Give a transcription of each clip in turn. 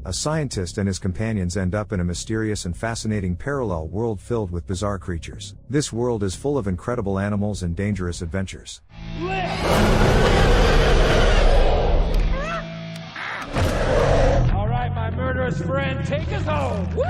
A scientist and his companions end up in a mysterious and fascinating parallel world filled with bizarre creatures. This world is full of incredible animals and dangerous adventures. Alright, my murderous friend, take us home! Woo!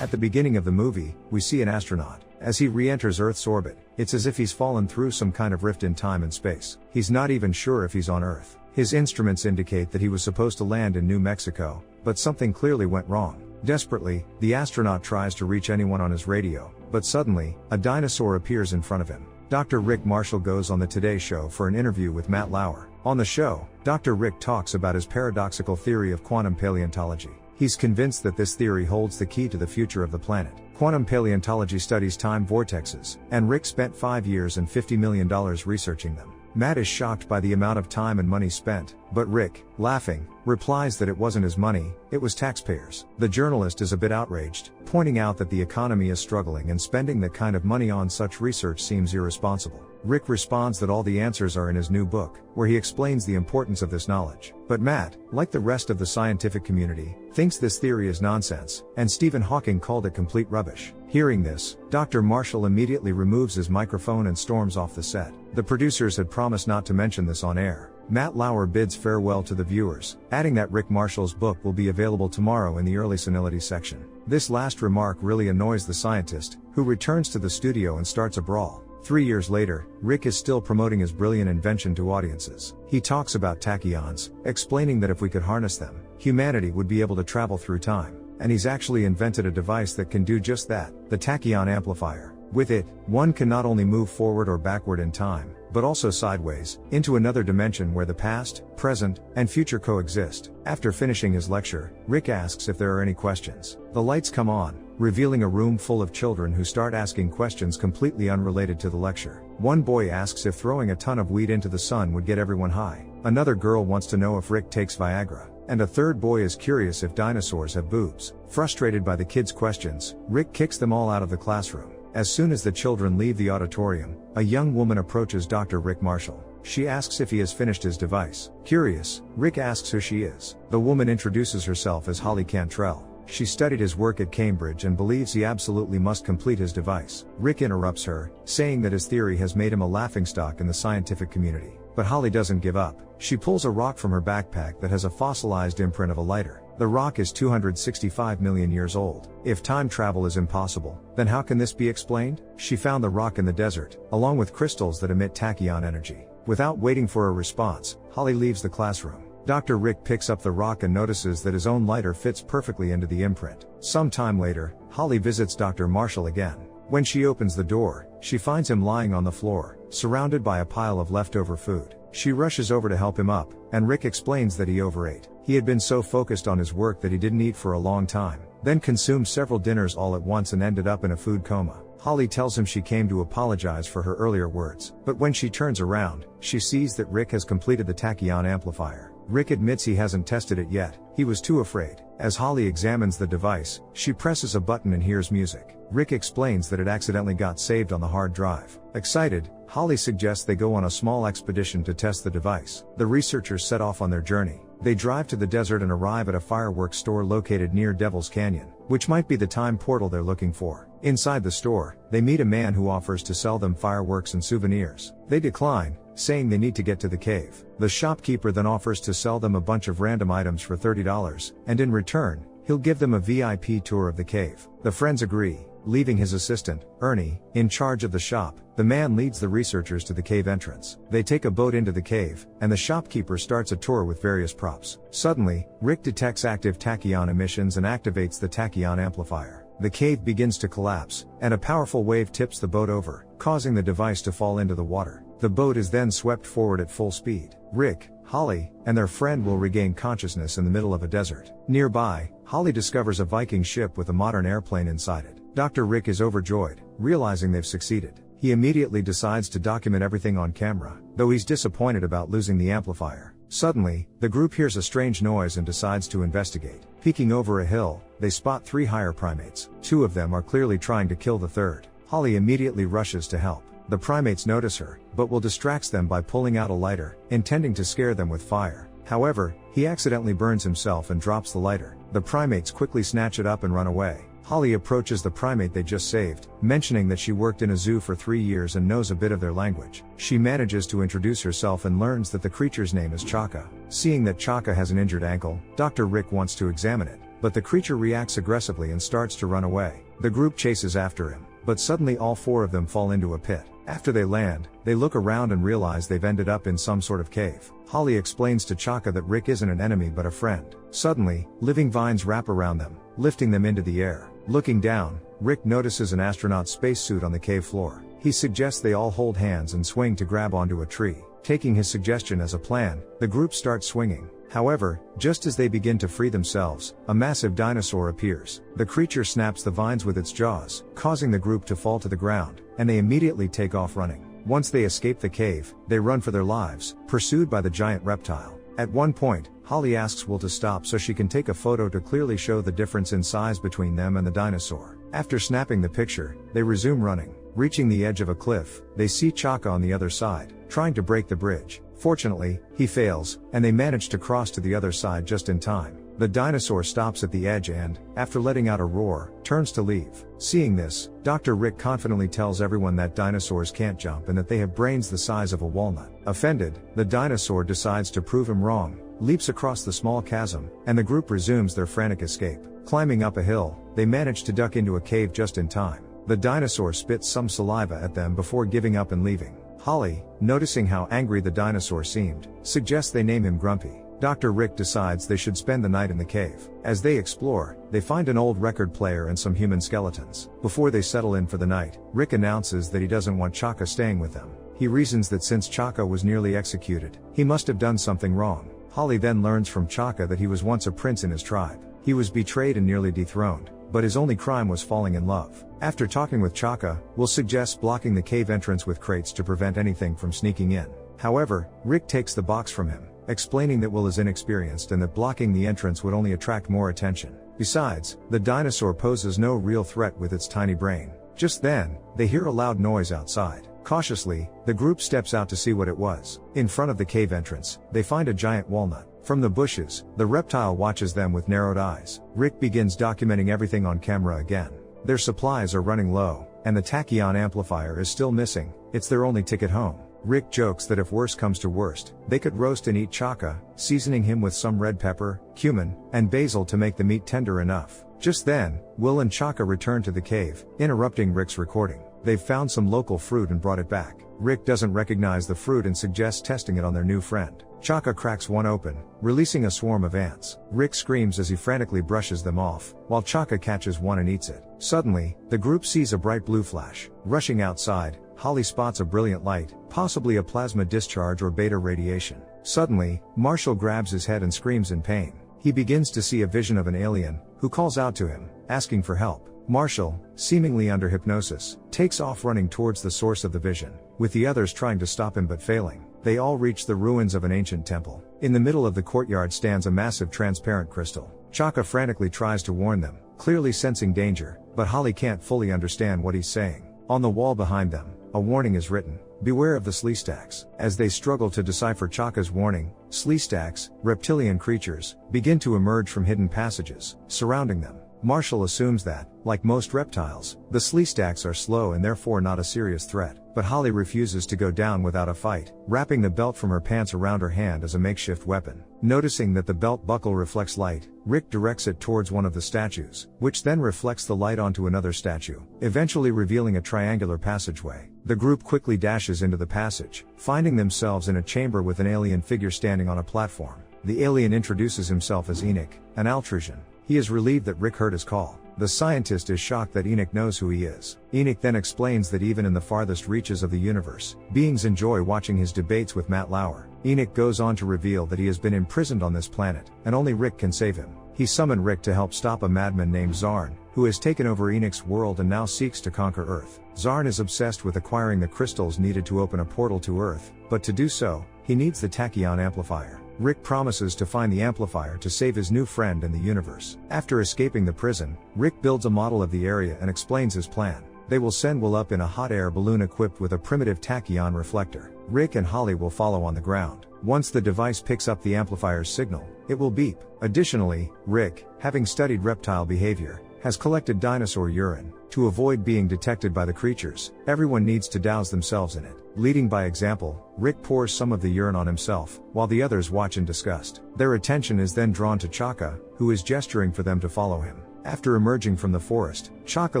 At the beginning of the movie, we see an astronaut. As he re-enters Earth's orbit, it's as if he's fallen through some kind of rift in time and space. He's not even sure if he's on Earth. His instruments indicate that he was supposed to land in New Mexico, but something clearly went wrong. Desperately, the astronaut tries to reach anyone on his radio, but suddenly, a dinosaur appears in front of him. Dr. Rick Marshall goes on the Today Show for an interview with Matt Lauer. On the show, Dr. Rick talks about his paradoxical theory of quantum paleontology. He's convinced that this theory holds the key to the future of the planet. Quantum paleontology studies time vortexes, and Rick spent 5 years and $50 million researching them. Matt is shocked by the amount of time and money spent, but Rick, laughing, replies that it wasn't his money, it was taxpayers. The journalist is a bit outraged, pointing out that the economy is struggling and spending that kind of money on such research seems irresponsible. Rick responds that all the answers are in his new book, where he explains the importance of this knowledge. But Matt, like the rest of the scientific community, thinks this theory is nonsense, and Stephen Hawking called it complete rubbish. Hearing this, Dr. Marshall immediately removes his microphone and storms off the set. The producers had promised not to mention this on air. Matt Lauer bids farewell to the viewers, adding that Rick Marshall's book will be available tomorrow in the early senility section. This last remark really annoys the scientist, who returns to the studio and starts a brawl. 3 years later, Rick is still promoting his brilliant invention to audiences. He talks about tachyons, explaining that if we could harness them, humanity would be able to travel through time. And he's actually invented a device that can do just that, the tachyon amplifier. With it, one can not only move forward or backward in time, but also sideways, into another dimension where the past, present, and future coexist. After finishing his lecture, Rick asks if there are any questions. The lights come on, revealing a room full of children who start asking questions completely unrelated to the lecture. One boy asks if throwing a ton of weed into the sun would get everyone high. Another girl wants to know if Rick takes Viagra. And a third boy is curious if dinosaurs have boobs. Frustrated by the kids' questions, Rick kicks them all out of the classroom. As soon as the children leave the auditorium, a young woman approaches Dr. Rick Marshall. She asks if he has finished his device. Curious, Rick asks who she is. The woman introduces herself as Holly Cantrell. She studied his work at Cambridge and believes he absolutely must complete his device. Rick interrupts her, saying that his theory has made him a laughingstock in the scientific community. But Holly doesn't give up. She pulls a rock from her backpack that has a fossilized imprint of a lighter. The rock is 265 million years old. If time travel is impossible, then how can this be explained? She found the rock in the desert, along with crystals that emit tachyon energy. Without waiting for a response, Holly leaves the classroom. Dr. Rick picks up the rock and notices that his own lighter fits perfectly into the imprint. Some time later, Holly visits Dr. Marshall again. When she opens the door, she finds him lying on the floor, surrounded by a pile of leftover food. She rushes over to help him up, and Rick explains that he overate. He had been so focused on his work that he didn't eat for a long time, then consumed several dinners all at once and ended up in a food coma. Holly tells him she came to apologize for her earlier words, but when she turns around, she sees that Rick has completed the tachyon amplifier. Rick admits he hasn't tested it yet, he was too afraid. As Holly examines the device, she presses a button and hears music. Rick explains that it accidentally got saved on the hard drive. Excited, Holly suggests they go on a small expedition to test the device. The researchers set off on their journey. They drive to the desert and arrive at a fireworks store located near Devil's Canyon, which might be the time portal they're looking for. Inside the store, they meet a man who offers to sell them fireworks and souvenirs. They decline, saying they need to get to the cave. The shopkeeper then offers to sell them a bunch of random items for $30, and in return, he'll give them a VIP tour of the cave. The friends agree, leaving his assistant, Ernie, in charge of the shop. The man leads the researchers to the cave entrance. They take a boat into the cave, and the shopkeeper starts a tour with various props. Suddenly, Rick detects active tachyon emissions and activates the tachyon amplifier. The cave begins to collapse, and a powerful wave tips the boat over, causing the device to fall into the water. The boat is then swept forward at full speed. Rick, Holly, and their friend will regain consciousness in the middle of a desert. Nearby, Holly discovers a Viking ship with a modern airplane inside it. Dr. Rick is overjoyed, realizing they've succeeded. He immediately decides to document everything on camera, though he's disappointed about losing the amplifier. Suddenly, the group hears a strange noise and decides to investigate. Peeking over a hill, they spot 3 higher primates. 2 of them are clearly trying to kill the third. Holly immediately rushes to help. The primates notice her, but will distract them by pulling out a lighter, intending to scare them with fire. However, he accidentally burns himself and drops the lighter. The primates quickly snatch it up and run away. Holly approaches the primate they just saved, mentioning that she worked in a zoo for 3 years and knows a bit of their language. She manages to introduce herself and learns that the creature's name is Chaka. Seeing that Chaka has an injured ankle, Dr. Rick wants to examine it, but the creature reacts aggressively and starts to run away. The group chases after him, but suddenly all 4 of them fall into a pit. After they land, they look around and realize they've ended up in some sort of cave. Holly explains to Chaka that Rick isn't an enemy but a friend. Suddenly, living vines wrap around them, lifting them into the air. Looking down, Rick notices an astronaut spacesuit on the cave floor. He suggests they all hold hands and swing to grab onto a tree. Taking his suggestion as a plan, the group starts swinging. However, just as they begin to free themselves, a massive dinosaur appears. The creature snaps the vines with its jaws, causing the group to fall to the ground, and they immediately take off running. Once they escape the cave, they run for their lives, pursued by the giant reptile. At one point, Holly asks Will to stop so she can take a photo to clearly show the difference in size between them and the dinosaur. After snapping the picture, they resume running. Reaching the edge of a cliff, they see Chaka on the other side, trying to break the bridge. Fortunately, he fails, and they manage to cross to the other side just in time. The dinosaur stops at the edge and, after letting out a roar, turns to leave. Seeing this, Dr. Rick confidently tells everyone that dinosaurs can't jump and that they have brains the size of a walnut. Offended, the dinosaur decides to prove him wrong, leaps across the small chasm, and the group resumes their frantic escape. Climbing up a hill, they manage to duck into a cave just in time. The dinosaur spits some saliva at them before giving up and leaving. Holly, noticing how angry the dinosaur seemed, suggests they name him Grumpy. Dr. Rick decides they should spend the night in the cave. As they explore, they find an old record player and some human skeletons. Before they settle in for the night, Rick announces that he doesn't want Chaka staying with them. He reasons that since Chaka was nearly executed, he must have done something wrong. Holly then learns from Chaka that he was once a prince in his tribe. He was betrayed and nearly dethroned, but his only crime was falling in love. After talking with Chaka, Will suggests blocking the cave entrance with crates to prevent anything from sneaking in. However, Rick takes the box from him, explaining that Will is inexperienced and that blocking the entrance would only attract more attention. Besides, the dinosaur poses no real threat with its tiny brain. Just then, they hear a loud noise outside. Cautiously, the group steps out to see what it was. In front of the cave entrance, they find a giant walnut. From the bushes, the reptile watches them with narrowed eyes. Rick begins documenting everything on camera again. Their supplies are running low, and the tachyon amplifier is still missing. It's their only ticket home. Rick jokes that if worse comes to worst, they could roast and eat Chaka, seasoning him with some red pepper, cumin, and basil to make the meat tender enough. Just then, Will and Chaka return to the cave, interrupting Rick's recording. They've found some local fruit and brought it back. Rick doesn't recognize the fruit and suggests testing it on their new friend. Chaka cracks one open, releasing a swarm of ants. Rick screams as he frantically brushes them off, while Chaka catches one and eats it. Suddenly, the group sees a bright blue flash. Rushing outside, Holly spots a brilliant light, possibly a plasma discharge or beta radiation. Suddenly, Marshall grabs his head and screams in pain. He begins to see a vision of an alien, who calls out to him, asking for help. Marshall, seemingly under hypnosis, takes off running towards the source of the vision, with the others trying to stop him but failing. They all reach the ruins of an ancient temple. In the middle of the courtyard stands a massive transparent crystal. Chaka frantically tries to warn them, clearly sensing danger, but Holly can't fully understand what he's saying. On the wall behind them, a warning is written: beware of the Sleestaks. As they struggle to decipher Chaka's warning, Sleestaks, reptilian creatures, begin to emerge from hidden passages, surrounding them. Marshall assumes that, like most reptiles, the Sleestaks are slow and therefore not a serious threat, but Holly refuses to go down without a fight, wrapping the belt from her pants around her hand as a makeshift weapon. Noticing that the belt buckle reflects light, Rick directs it towards one of the statues, which then reflects the light onto another statue, eventually revealing a triangular passageway. The group quickly dashes into the passage, finding themselves in a chamber with an alien figure standing on a platform. The alien introduces himself as Enoch, an Altrusian. He is relieved that Rick heard his call. The scientist is shocked that Enoch knows who he is. Enoch then explains that even in the farthest reaches of the universe, beings enjoy watching his debates with Matt Lauer. Enoch goes on to reveal that he has been imprisoned on this planet, and only Rick can save him. He summoned Rick to help stop a madman named Zarn, who has taken over Enoch's world and now seeks to conquer Earth. Zarn is obsessed with acquiring the crystals needed to open a portal to Earth, but to do so, he needs the tachyon amplifier. Rick promises to find the amplifier to save his new friend and the universe. After escaping the prison, Rick builds a model of the area and explains his plan. They will send Will up in a hot air balloon equipped with a primitive tachyon reflector. Rick and Holly will follow on the ground. Once the device picks up the amplifier's signal, it will beep. Additionally, Rick, having studied reptile behavior, has collected dinosaur urine. To avoid being detected by the creatures, everyone needs to douse themselves in it. Leading by example, Rick pours some of the urine on himself, while the others watch in disgust. Their attention is then drawn to Chaka, who is gesturing for them to follow him. After emerging from the forest, Chaka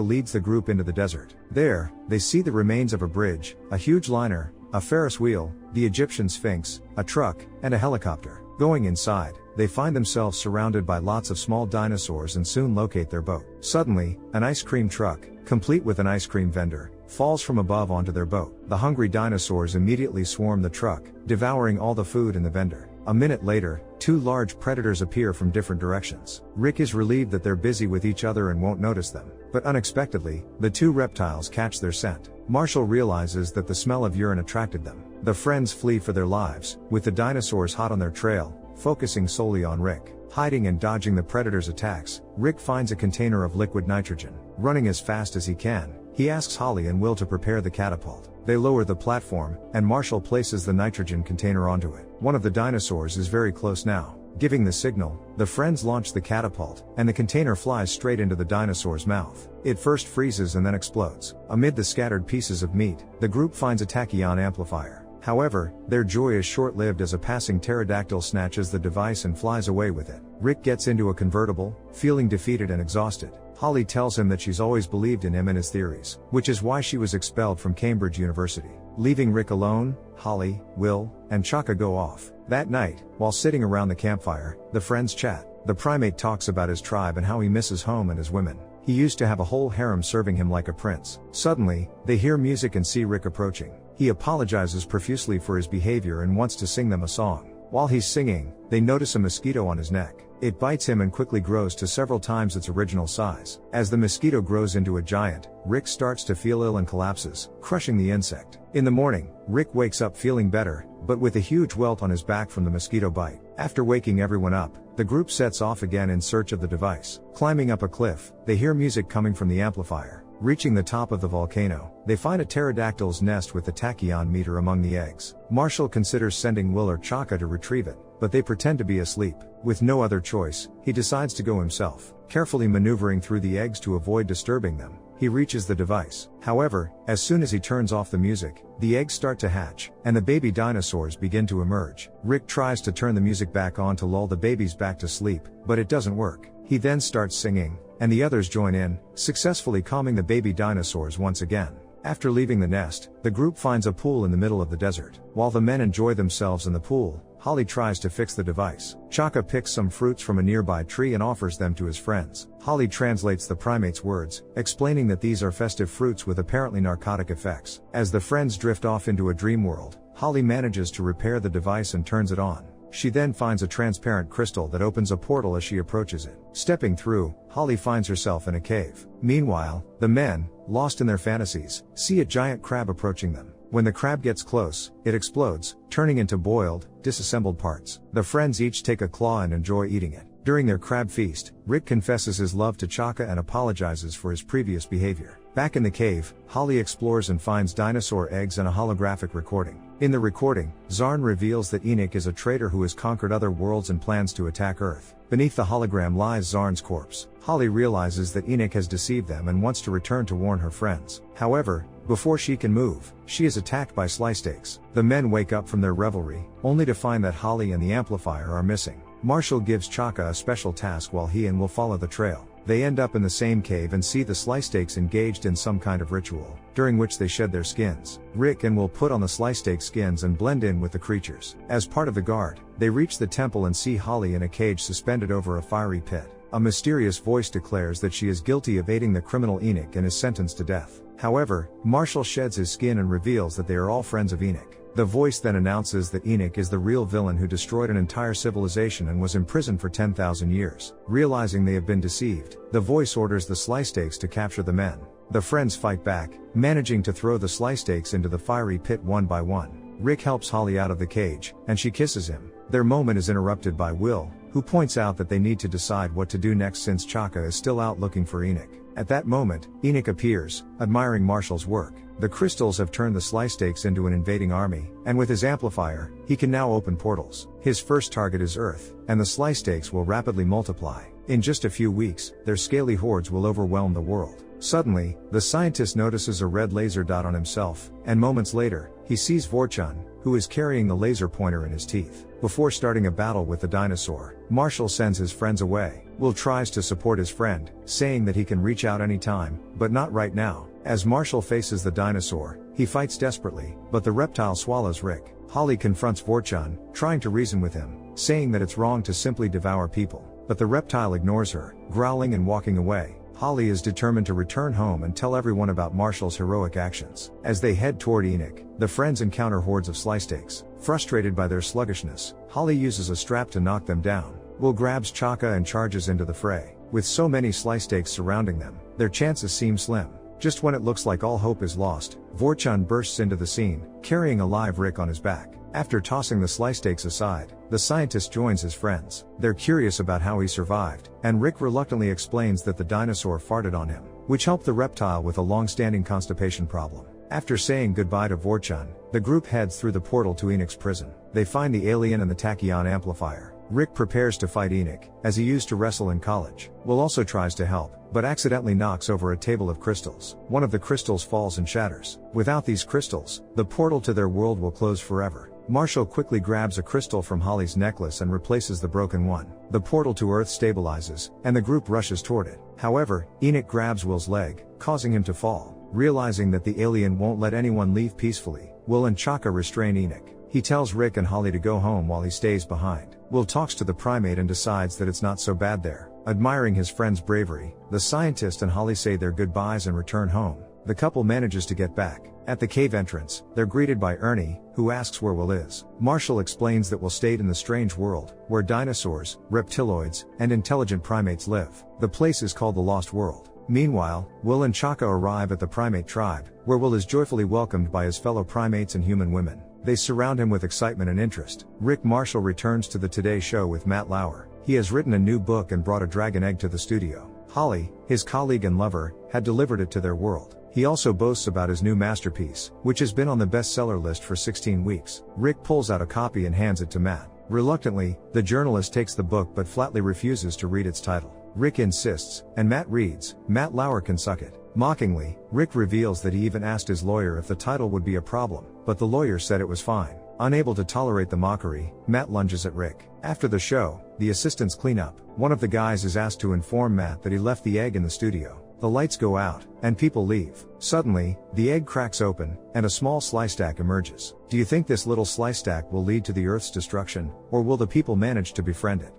leads the group into the desert. There, they see the remains of a bridge, a huge liner, a Ferris wheel, the Egyptian Sphinx, a truck, and a helicopter. Going inside, they find themselves surrounded by lots of small dinosaurs and soon locate their boat. Suddenly, an ice cream truck, complete with an ice cream vendor, falls from above onto their boat. The hungry dinosaurs immediately swarm the truck, devouring all the food in the vendor. A minute later, two large predators appear from different directions. Rick is relieved that they're busy with each other and won't notice them. But unexpectedly, the two reptiles catch their scent. Marshall realizes that the smell of urine attracted them. The friends flee for their lives, with the dinosaurs hot on their trail, focusing solely on Rick. Hiding and dodging the predators' attacks, Rick finds a container of liquid nitrogen. Running as fast as he can, he asks Holly and Will to prepare the catapult. They lower the platform, and Marshall places the nitrogen container onto it. One of the dinosaurs is very close now. Giving the signal, the friends launch the catapult, and the container flies straight into the dinosaur's mouth. It first freezes and then explodes. Amid the scattered pieces of meat, the group finds a tachyon amplifier. However, their joy is short-lived as a passing pterodactyl snatches the device and flies away with it. Rick gets into a convertible, feeling defeated and exhausted. Holly tells him that she's always believed in him and his theories, which is why she was expelled from Cambridge University. Leaving Rick alone, Holly, Will, and Chaka go off. That night, while sitting around the campfire, the friends chat. The primate talks about his tribe and how he misses home and his women. He used to have a whole harem serving him like a prince. Suddenly, they hear music and see Rick approaching. He apologizes profusely for his behavior and wants to sing them a song. While he's singing, they notice a mosquito on his neck. It bites him and quickly grows to several times its original size. As the mosquito grows into a giant, Rick starts to feel ill and collapses, crushing the insect. In the morning, Rick wakes up feeling better, but with a huge welt on his back from the mosquito bite. After waking everyone up, the group sets off again in search of the device. Climbing up a cliff, they hear music coming from the amplifier. Reaching the top of the volcano, they find a pterodactyl's nest with the tachyon meter among the eggs. Marshall considers sending Will or Chaka to retrieve it, but they pretend to be asleep. With no other choice, he decides to go himself. Carefully maneuvering through the eggs to avoid disturbing them, he reaches the device. However, as soon as he turns off the music, the eggs start to hatch, and the baby dinosaurs begin to emerge. Rick tries to turn the music back on to lull the babies back to sleep, but it doesn't work. He then starts singing, and the others join in, successfully calming the baby dinosaurs once again. After leaving the nest, the group finds a pool in the middle of the desert. While the men enjoy themselves in the pool, Holly tries to fix the device. Chaka picks some fruits from a nearby tree and offers them to his friends. Holly translates the primate's words, explaining that these are festive fruits with apparently narcotic effects. As the friends drift off into a dream world, Holly manages to repair the device and turns it on. She then finds a transparent crystal that opens a portal as she approaches it. Stepping through, Holly finds herself in a cave. Meanwhile, the men, lost in their fantasies, see a giant crab approaching them. When the crab gets close, it explodes, turning into boiled, disassembled parts. The friends each take a claw and enjoy eating it. During their crab feast, Rick confesses his love to Chaka and apologizes for his previous behavior. Back in the cave, Holly explores and finds dinosaur eggs and a holographic recording. In the recording, Zarn reveals that Enoch is a traitor who has conquered other worlds and plans to attack Earth. Beneath the hologram lies Zarn's corpse. Holly realizes that Enoch has deceived them and wants to return to warn her friends. However, before she can move, she is attacked by Sleestakes. The men wake up from their revelry, only to find that Holly and the amplifier are missing. Marshall gives Chaka a special task while he and Will follow the trail. They end up in the same cave and see the Sleestakes engaged in some kind of ritual, during which they shed their skins. Rick and Will put on the Sleestake skins and blend in with the creatures. As part of the guard, they reach the temple and see Holly in a cage suspended over a fiery pit. A mysterious voice declares that she is guilty of aiding the criminal Enoch and is sentenced to death. However, Marshall sheds his skin and reveals that they are all friends of Enoch. The voice then announces that Enoch is the real villain who destroyed an entire civilization and was imprisoned for 10,000 years. Realizing they have been deceived, the voice orders the Sleestakes to capture the men. The friends fight back, managing to throw the Sleestakes into the fiery pit one by one. Rick helps Holly out of the cage, and she kisses him. Their moment is interrupted by Will, who points out that they need to decide what to do next since Chaka is still out looking for Enoch. At that moment, Enoch appears, admiring Marshall's work. The crystals have turned the Sleestaks into an invading army, and with his amplifier, he can now open portals. His first target is Earth, and the Sleestaks will rapidly multiply. In just a few weeks, their scaly hordes will overwhelm the world. Suddenly, the scientist notices a red laser dot on himself, and moments later, he sees Vorchon, who is carrying the laser pointer in his teeth. Before starting a battle with the dinosaur, Marshall sends his friends away. Will tries to support his friend, saying that he can reach out anytime, but not right now. As Marshall faces the dinosaur, he fights desperately, but the reptile swallows Rick. Holly confronts Vorchon, trying to reason with him, saying that it's wrong to simply devour people. But the reptile ignores her, growling and walking away. Holly is determined to return home and tell everyone about Marshall's heroic actions. As they head toward Enoch, the friends encounter hordes of Sleestaks. Frustrated by their sluggishness, Holly uses a strap to knock them down. Will grabs Chaka and charges into the fray. With so many Sleestaks surrounding them, their chances seem slim. Just when it looks like all hope is lost, Vorchon bursts into the scene, carrying a live Rick on his back. After tossing the Sleestaks aside, the scientist joins his friends. They're curious about how he survived, and Rick reluctantly explains that the dinosaur farted on him, which helped the reptile with a long-standing constipation problem. After saying goodbye to Vorchon, the group heads through the portal to Enoch's prison. They find the alien and the tachyon amplifier. Rick prepares to fight Enoch, as he used to wrestle in college. Will also tries to help, but accidentally knocks over a table of crystals. One of the crystals falls and shatters. Without these crystals, the portal to their world will close forever. Marshall quickly grabs a crystal from Holly's necklace and replaces the broken one. The portal to Earth stabilizes, and the group rushes toward it. However, Enoch grabs Will's leg, causing him to fall. Realizing that the alien won't let anyone leave peacefully, Will and Chaka restrain Enoch. He tells Rick and Holly to go home while he stays behind. Will talks to the primate and decides that it's not so bad there. Admiring his friend's bravery, the scientist and Holly say their goodbyes and return home. The couple manages to get back. At the cave entrance, they're greeted by Ernie, who asks where Will is. Marshall explains that Will stayed in the strange world, where dinosaurs, reptiloids, and intelligent primates live. The place is called the Lost World. Meanwhile, Will and Chaka arrive at the primate tribe, where Will is joyfully welcomed by his fellow primates and human women. They surround him with excitement and interest. Rick Marshall returns to the Today Show with Matt Lauer. He has written a new book and brought a dragon egg to the studio. Holly, his colleague and lover, had delivered it to their world. He also boasts about his new masterpiece, which has been on the bestseller list for 16 weeks. Rick pulls out a copy and hands it to Matt. Reluctantly, the journalist takes the book but flatly refuses to read its title. Rick insists, and Matt reads. Matt Lauer can suck it. Mockingly, Rick reveals that he even asked his lawyer if the title would be a problem, but the lawyer said it was fine. Unable to tolerate the mockery, Matt lunges at Rick. After the show, the assistants clean up. One of the guys is asked to inform Matt that he left the egg in the studio. The lights go out, and people leave. Suddenly, the egg cracks open, and a small Sleestak emerges. Do you think this little Sleestak will lead to the Earth's destruction, or will the people manage to befriend it?